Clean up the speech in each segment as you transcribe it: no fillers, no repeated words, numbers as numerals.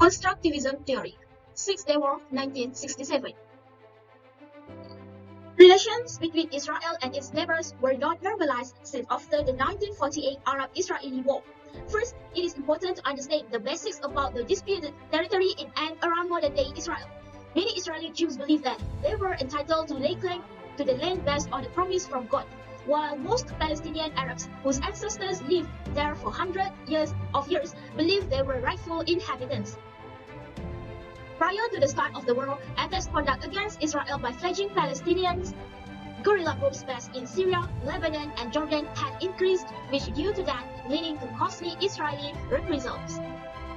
Constructivism Theory, 6th War, 1967. Relations between Israel and its neighbors were not normalized since after the 1948 Arab-Israeli War. First, it is important to understand the basics about the disputed territory in and around modern-day Israel. Many Israeli Jews believe that they were entitled to lay claim to the land based on the promise from God, while most Palestinian Arabs, whose ancestors lived there for hundreds of years, believed they were rightful inhabitants. Prior to the start of the war, attacks conducted against Israel by fledgling Palestinians, guerrilla groups based in Syria, Lebanon, and Jordan had increased, which due to that, leading to costly Israeli reprisals.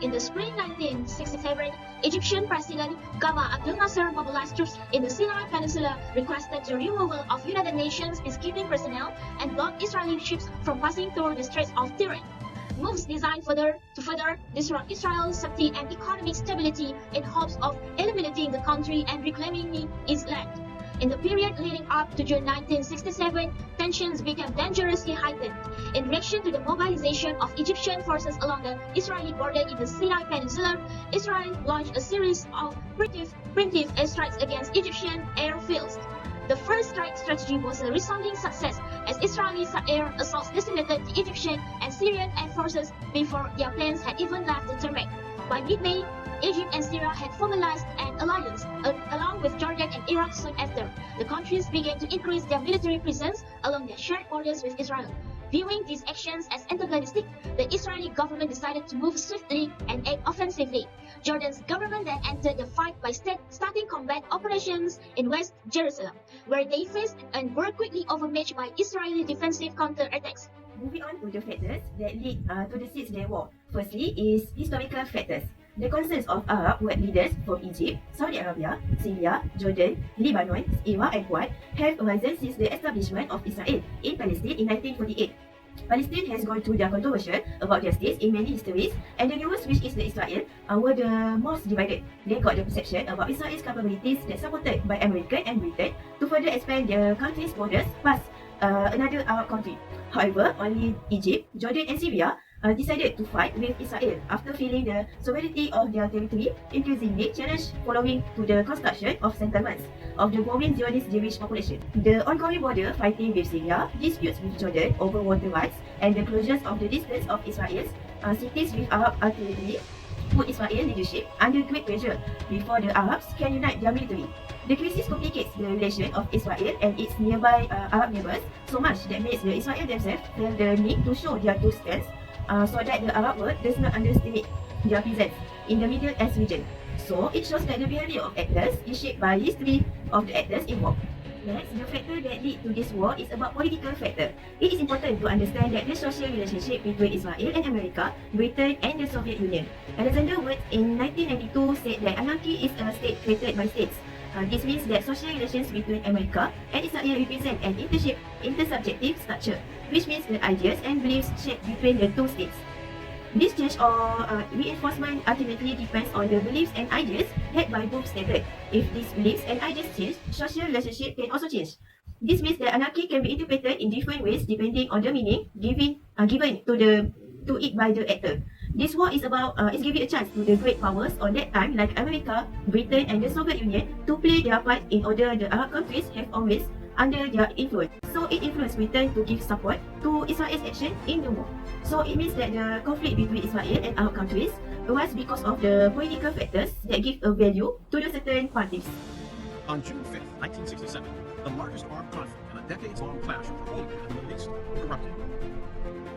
In the spring 1967, Egyptian President Gamal Abdul Nasser mobilized troops in the Sinai Peninsula, requested the removal of United Nations peacekeeping personnel, and blocked Israeli ships from passing through the Straits of Tiran. Moves designed to further disrupt Israel's safety and economic stability in hopes of eliminating the country and reclaiming its land. In the period leading up to June 1967, tensions became dangerously heightened. In reaction to the mobilization of Egyptian forces along the Israeli border in the Sinai Peninsula, Israel launched a series of preemptive airstrikes against Egyptian airfields. The first strike strategy was a resounding success, as Israeli air assaults decimated the Egyptian and Syrian air forces before their planes had even left the tarmac. By mid-May, Egypt and Syria had formalized an alliance, along with Jordan and Iraq soon after. The countries began to increase their military presence along their shared borders with Israel. Viewing these actions as antagonistic, the Israeli government decided to move swiftly and act offensively. Jordan's government then entered the fight by starting combat operations in West Jerusalem, where they faced and were quickly overmatched by Israeli defensive counterattacks. Moving on to the factors that lead to the 6th War. Firstly is historical factors. The concerns of Arab world leaders from Egypt, Saudi Arabia, Syria, Jordan, Lebanon, Iraq and Kuwait have arisen since the establishment of Israel in Palestine in 1948. Palestine has gone through their controversial about their states in many histories, and the newest, which is the Israel, were the most divided. They got the perception about Israel's capabilities that supported by America and Britain to further expand their country's borders past another Arab country. However, only Egypt, Jordan and Syria decided to fight with Israel after feeling the sovereignty of their territory increasingly challenged following to the construction of settlements of the growing Zionist Jewish population. The ongoing border fighting with Syria, disputes with Jordan over water rights, and the closures of the distance of Israel's cities with Arab territory put Israel leadership under great pressure before the Arabs can unite their military. The crisis complicates the relation of Israel and its nearby Arab neighbors so much that makes the Israel themselves feel the need to show their true stance so that the Arab world does not underestimate their presence in the Middle East region. So it shows that the behavior of actors is shaped by history of the actors involved. Next, the factor that lead to this war is about political factor. It is important to understand that the social relationship between Israel and America, Britain and the Soviet Union. Alexander Wurtz in 1992 said that anarchy is a state created by states. This means that social relations between America and Israel represent an intersubjective structure, which means the ideas and beliefs shared between the two states. This change or reinforcement ultimately depends on the beliefs and ideas held by both states. If these beliefs and ideas change, social relationship can also change. This means that anarchy can be interpreted in different ways depending on the meaning given to it by the actor. This war is giving a chance to the great powers on that time like America, Britain and the Soviet Union to play their part in order the Arab countries have always under their influence. So it influenced Britain to give support to Israel's action in the war. So it means that the conflict between Israel and Arab countries was because of the political factors that give a value to the certain parties. On June 5, 1967, the largest armed conflict in a decades-long clash of the Holy Land and the Middle East erupted.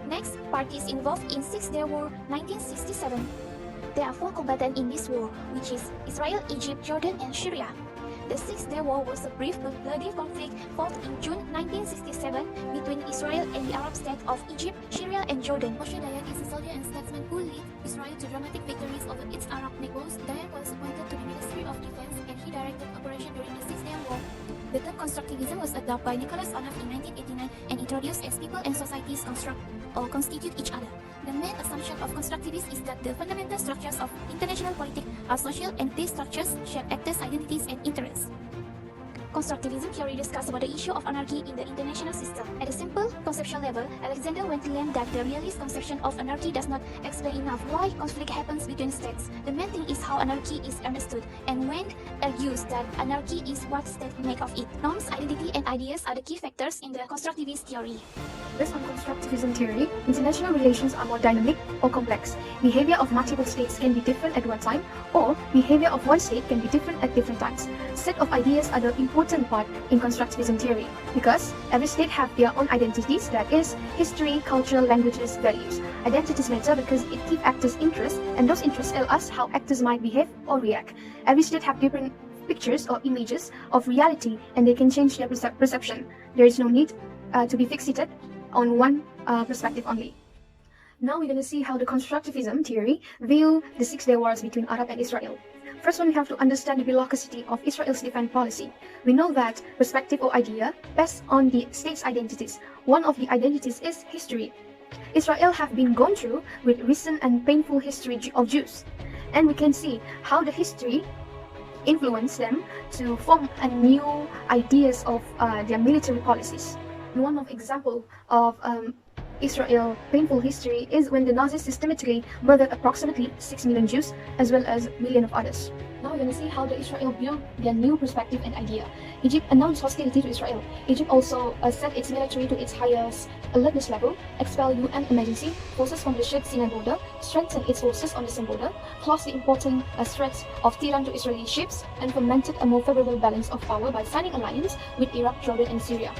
Next, parties involved in 6th War 1967. There are 4 combatants in this war, which is Israel, Egypt, Jordan and Syria. The 6th War was a brief but bloody conflict fought in June 1967 between Israel and the Arab states of Egypt, Syria and Jordan. Hidayah is a soldier and statesman who led Israel to dramatic victories over its Arab neighbors. Hidayah was appointed to the Ministry of Defense and he directed operation during the 6th War. The term constructivism was adopted by Nicholas Olaf in 1989 and introduced as people and societies construct or constitute each other. The main assumption of constructivists is that the fundamental structures of international politics are social and these structures shape actors' identities and interests. Constructivism theory discusses about the issue of anarchy in the international system. At a simple conceptual level, Alexander went to learn that the realist conception of anarchy does not explain enough why conflict happens between states. The main thing is how anarchy is understood, and Wendt argues that anarchy is what states make of it. Norms, identity, and ideas are the key factors in the constructivist theory. Based on constructivism theory, international relations are more dynamic or complex. Behavior of multiple states can be different at one time, or behavior of one state can be different at different times. Set of ideas are the important part in constructivism theory, because every state have their own identities, that is, history, culture, languages, values. Identities matter because it gives actors interests, and those interests tell us how actors might behave or react. Every state have different pictures or images of reality, and they can change their perception. There is no need to be fixated on one perspective only. Now we're going to see how the constructivism theory view the Six-Day Wars between Arab and Israel. First one, we have to understand the velocity of Israel's defense policy. We know that perspective or idea based on the state's identities. One of the identities is history. Israel have been gone through with recent and painful history of Jews, and we can see how the history influenced them to form a new ideas of their military policies. One of example of Israel painful history is when the Nazis systematically murdered approximately 6 million Jews as well as millions of others. Now we're going to see how the Israel built their new perspective and idea. Egypt announced hostility to Israel. Egypt also set its military to its highest alertness level, expelled UN emergency forces from the shared Sinai border, strengthened its forces on the same border, closed the important threats of Tehran to Israeli ships, and fomented a more favorable balance of power by signing alliance with Iraq, Jordan, and Syria.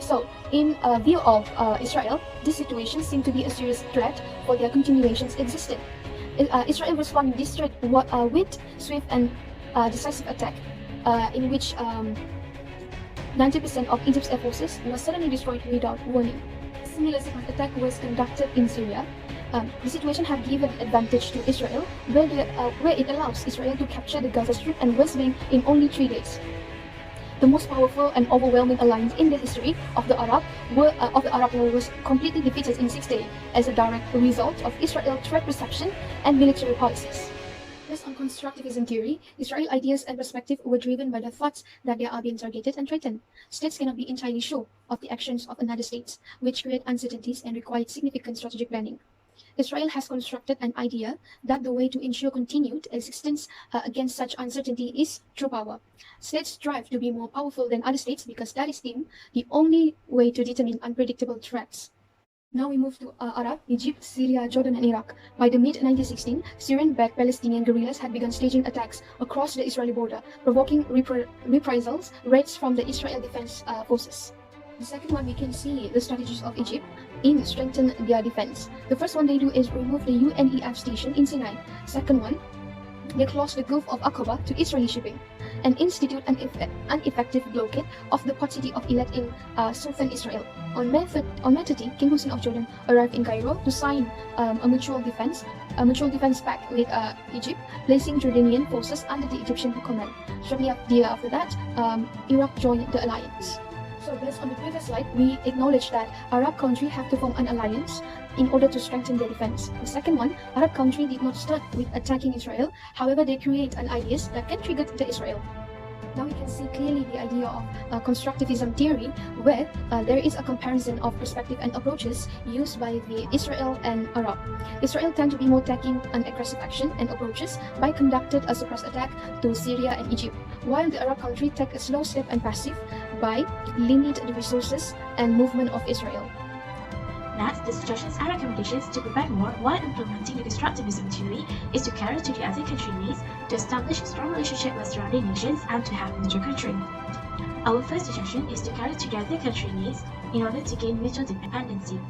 So, in view of Israel, this situation seemed to be a serious threat for their continuation's existence. Israel responded to this threat with swift and decisive attack, in which 90% of Egypt's air forces was suddenly destroyed without warning. A similar second attack was conducted in Syria. The situation had given advantage to Israel, where it allows Israel to capture the Gaza Strip and West Bank in only 3 days. The most powerful and overwhelming alliance in the history of the Arab world was completely defeated in 6 days as a direct result of Israel's threat perception and military policies. Based on constructivism theory, Israeli ideas and perspective were driven by the thoughts that they are being targeted and threatened. States cannot be entirely sure of the actions of another state, which create uncertainties and require significant strategic planning. Israel has constructed an idea that the way to ensure continued existence against such uncertainty is through power. States strive to be more powerful than other states because that is deemed the only way to determine unpredictable threats. Now we move to Arab, Egypt, Syria, Jordan, and Iraq. By the mid-1916, Syrian-backed Palestinian guerrillas had begun staging attacks across the Israeli border, provoking reprisals raids from the Israel Defense Forces. The second one, we can see the strategies of Egypt in strengthen their defense. The first one they do is remove the UNEF station in Sinai. Second one, they close the Gulf of Aqaba to Israeli shipping and institute an ineffective blockade of the port city of Eilat in southern Israel. On May 30, King Hussein of Jordan arrived in Cairo to sign a mutual defense pact with Egypt, placing Jordanian forces under the Egyptian command. Shortly after that, Iraq joined the alliance. So based on the previous slide, we acknowledge that Arab countries have to form an alliance in order to strengthen their defense. The second one, Arab countries did not start with attacking Israel, however they create an ideas that can trigger the Israel. Now we can see clearly the idea of constructivism theory, where there is a comparison of perspective and approaches used by the Israel and Arab. Israel tend to be more taking an aggressive action and approaches by conducted a surprise attack to Syria and Egypt, while the Arab country take a slow step and passive by limit the resources and movement of Israel. Next, the suggestions and recommendations to prevent war while implementing the constructivism theory is to cater to the other country needs, to establish a strong relationship with surrounding nations, and to have mutual country. Our first suggestion is to cater to the other country needs in order to gain mutual dependency.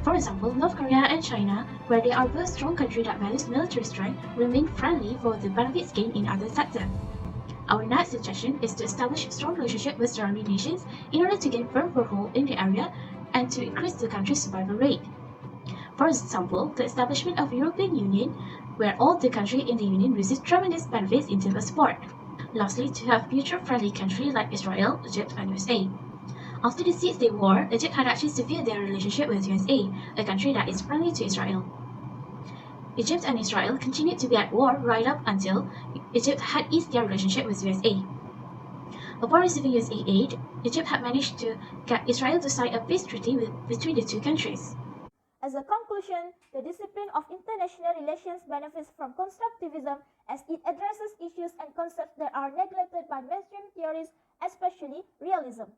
For example, North Korea and China, where they are both strong countries that values military strength, remain friendly for the benefits gained in other sectors. Our next suggestion is to establish a strong relationship with surrounding nations in order to gain firm foothold in the area and to increase the country's survival rate. For example, the establishment of European Union, where all the countries in the Union receive tremendous benefits in terms of support. Lastly, to have future-friendly countries like Israel, Egypt, and USA. After the 6-Day War, Egypt had actually severed their relationship with USA, a country that is friendly to Israel. Egypt and Israel continued to be at war right up until Egypt had eased their relationship with USA. Upon receiving USA aid, Egypt had managed to get Israel to sign a peace treaty between the two countries. As a conclusion, the discipline of international relations benefits from constructivism as it addresses issues and concepts that are neglected by mainstream theories, especially realism.